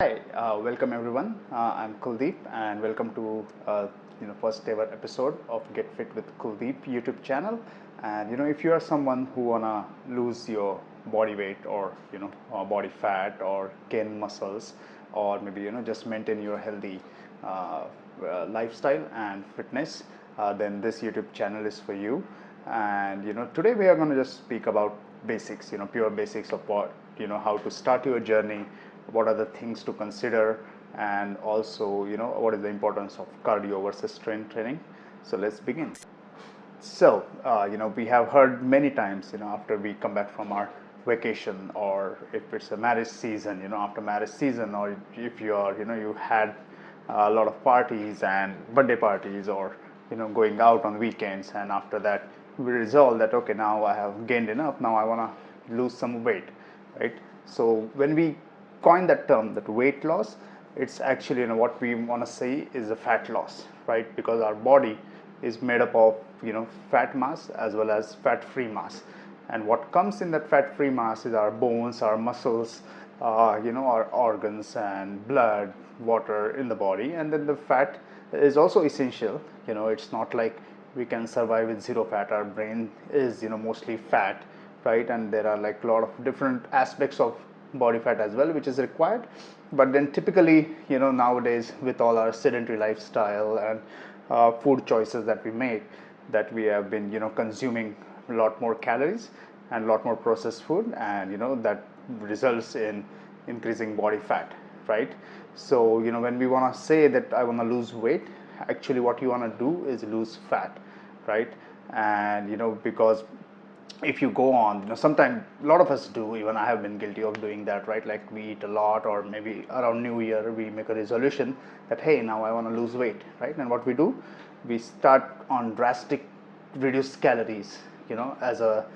Hi, welcome everyone. I'm Kuldeep, and welcome to first ever episode of Get Fit with Kuldeep YouTube channel. And if you are someone who wanna lose your body weight or body fat or gain muscles or maybe just maintain your healthy lifestyle and fitness, then this YouTube channel is for you. And today we are going to just speak about basics, pure basics of what how to start your journey, what are the things to consider, and also what is the importance of cardio versus strength training. So let's begin. So we have heard many times, after we come back from our vacation, or if it's a marriage season, after marriage season, or if you are you had a lot of parties and birthday parties, or going out on weekends, and after that we resolve that, okay, now I have gained enough, now I want to lose some weight, right? So when we coin that term, that weight loss, it's actually what we want to say is a fat loss, right? Because our body is made up of fat mass as well as fat free mass, and what comes in that fat free mass is our bones, our muscles, our organs and blood, water in the body. And then the fat is also essential. It's not like we can survive with zero fat. Our brain is mostly fat, right? And there are like a lot of different aspects of body fat as well which is required. But then typically nowadays, with all our sedentary lifestyle and food choices that we make, that we have been consuming a lot more calories and a lot more processed food, and that results in increasing body fat, right? So when we want to say that I want to lose weight, actually what you want to do is lose fat, right? And because if you go on, sometimes a lot of us do, even I have been guilty of doing that, right? Like we eat a lot, or maybe around New Year we make a resolution that, hey, now I want to lose weight, right? And what we do, we start on drastic reduced calories, as a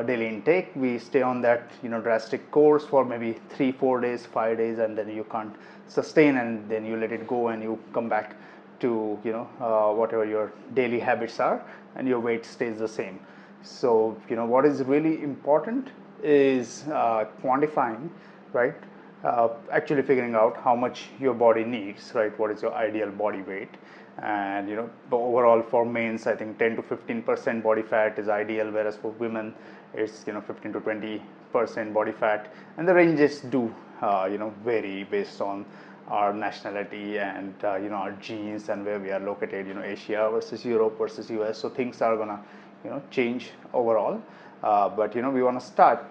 daily intake. We stay on that drastic course for maybe 3-4 days, 5 days, and then you can't sustain, and then you let it go and you come back to whatever your daily habits are, and your weight stays the same. So what is really important is quantifying, right? Actually figuring out how much your body needs, right? What is your ideal body weight? And overall for men's, I think 10 to 15% body fat is ideal, whereas for women it's 15 to 20% body fat. And the ranges do vary based on our nationality and our genes and where we are located, Asia versus Europe versus US. So things are gonna change overall, but we want to start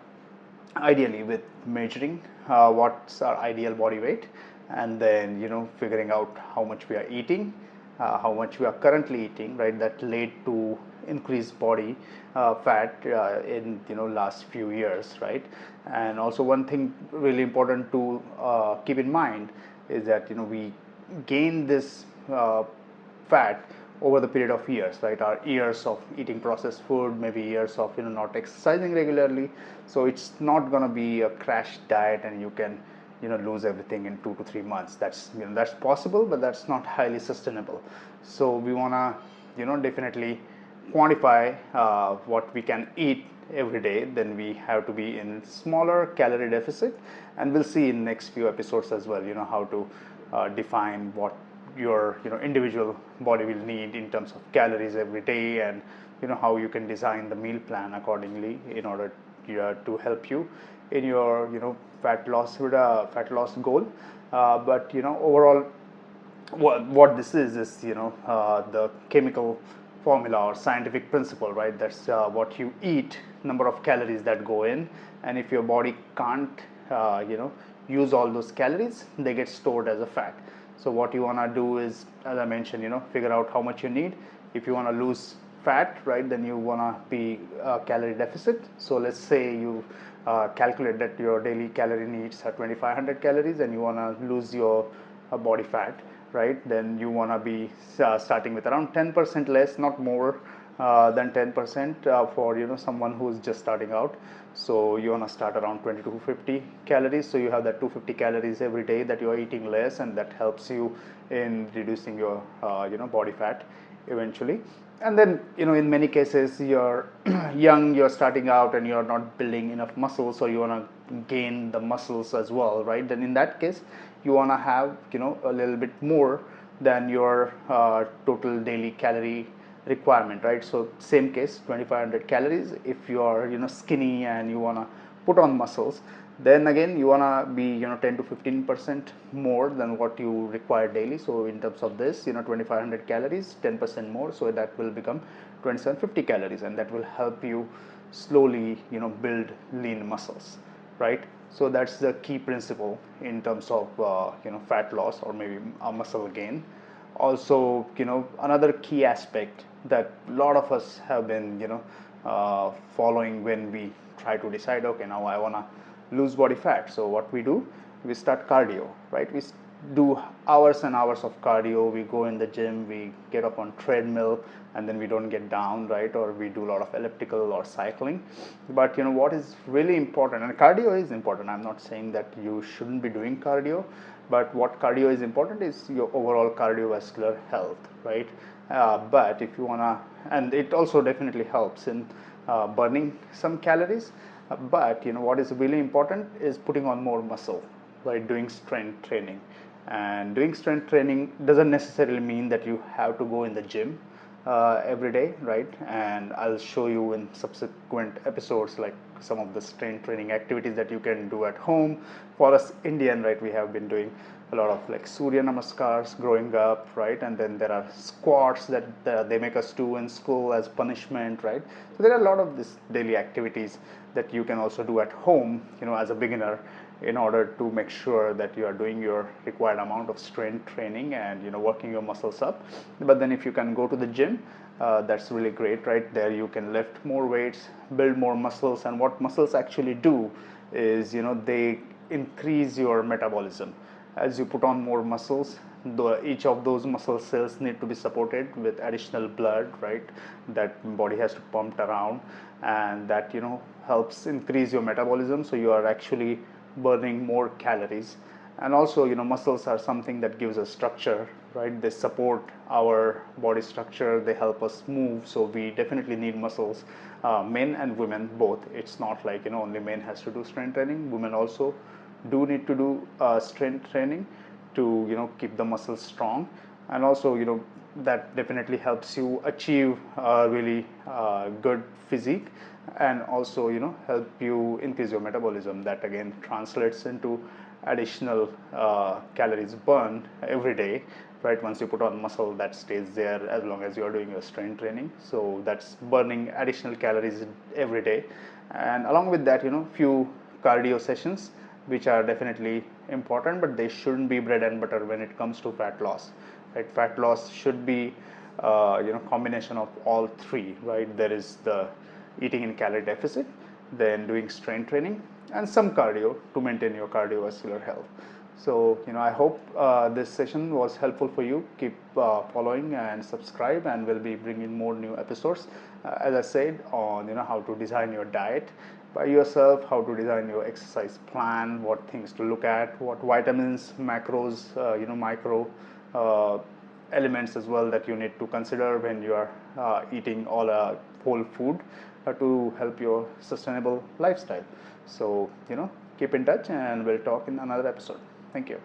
ideally with measuring what's our ideal body weight, and then figuring out how much we are eating, how much we are currently eating, right? That led to increased body fat in last few years, right? And also one thing really important to keep in mind is that we gain this fat over the period of years, right? Our years of eating processed food, maybe years of not exercising regularly. So it's not going to be a crash diet and you can lose everything in 2 to 3 months. That's that's possible, but that's not highly sustainable. So we want to definitely quantify what we can eat every day. Then we have to be in smaller calorie deficit, and we'll see in next few episodes as well how to define what your individual body will need in terms of calories every day, and how you can design the meal plan accordingly in order to help you in your fat loss goal. But overall, what this is the chemical formula or scientific principle, right? That's what you eat, number of calories that go in, and if your body can't use all those calories, they get stored as a fat. So what you want to do is, as I mentioned, figure out how much you need. If you want to lose fat, right, then you want to be calorie deficit. So let's say you calculate that your daily calorie needs are 2500 calories, and you want to lose your body fat, right? Then you want to be starting with around 10% less, not more than 10% for someone who is just starting out. So you want to start around 20 to 50 calories. So you have that 250 calories every day that you are eating less, and that helps you in reducing your body fat eventually. And then, in many cases you're young, you're starting out and you're not building enough muscles, or you want to gain the muscles as well, right? Then in that case you want to have, a little bit more than your total daily calorie requirement, right? So same case, 2500 calories. If you are, skinny and you want to put on muscles, then again you want to be, 10 to 15% more than what you require daily. So in terms of this, 2500 calories, 10% more, so that will become 2750 calories, and that will help you slowly, build lean muscles, right? So that's the key principle in terms of fat loss or maybe a muscle gain. Also, another key aspect that a lot of us have been, following when we try to decide, okay, now I want to lose body fat. So what we do, we start cardio, right? We do hours and hours of cardio. We go in the gym, we get up on treadmill, and then we don't get down, right? Or we do a lot of elliptical or cycling. But what is really important, and cardio is important, I'm not saying that you shouldn't be doing cardio, but what cardio is important is your overall cardiovascular health, right? But if you wanna, and it also definitely helps in burning some calories, but what is really important is putting on more muscle by doing strength training. And doing strength training doesn't necessarily mean that you have to go in the gym every day, right? And I'll show you in subsequent episodes like some of the strength training activities that you can do at home. For us Indian, right, we have been doing a lot of like Surya Namaskars growing up, right? And then there are squats that they make us do in school as punishment, right? So there are a lot of these daily activities that you can also do at home, as a beginner, in order to make sure that you are doing your required amount of strength training and working your muscles up. But then if you can go to the gym, that's really great, right? There you can lift more weights, build more muscles, and what muscles actually do is they increase your metabolism. As you put on more muscles, each of those muscle cells need to be supported with additional blood, right? That body has to pump around, and that helps increase your metabolism, so you are actually burning more calories. And also muscles are something that gives us structure, right? They support our body structure, they help us move, so we definitely need muscles, men and women both. It's not like only men has to do strength training, women also do need to do strength training to keep the muscles strong. And also that definitely helps you achieve a really good physique, and also help you increase your metabolism. That again translates into additional calories burned every day, right? Once you put on muscle, that stays there as long as you are doing your strength training, so that's burning additional calories every day. And along with that, few cardio sessions, which are definitely important, but they shouldn't be bread and butter when it comes to fat loss, right? Fat loss should be combination of all three, right? There is the eating in calorie deficit, then doing strength training, and some cardio to maintain your cardiovascular health. So I hope this session was helpful for you. Keep following and subscribe, and we'll be bringing more new episodes, as I said, on how to design your diet by yourself, how to design your exercise plan, what things to look at, what vitamins, macros, micro elements as well that you need to consider when you are eating all whole food to help your sustainable lifestyle. So keep in touch, and we'll talk in another episode. Thank you.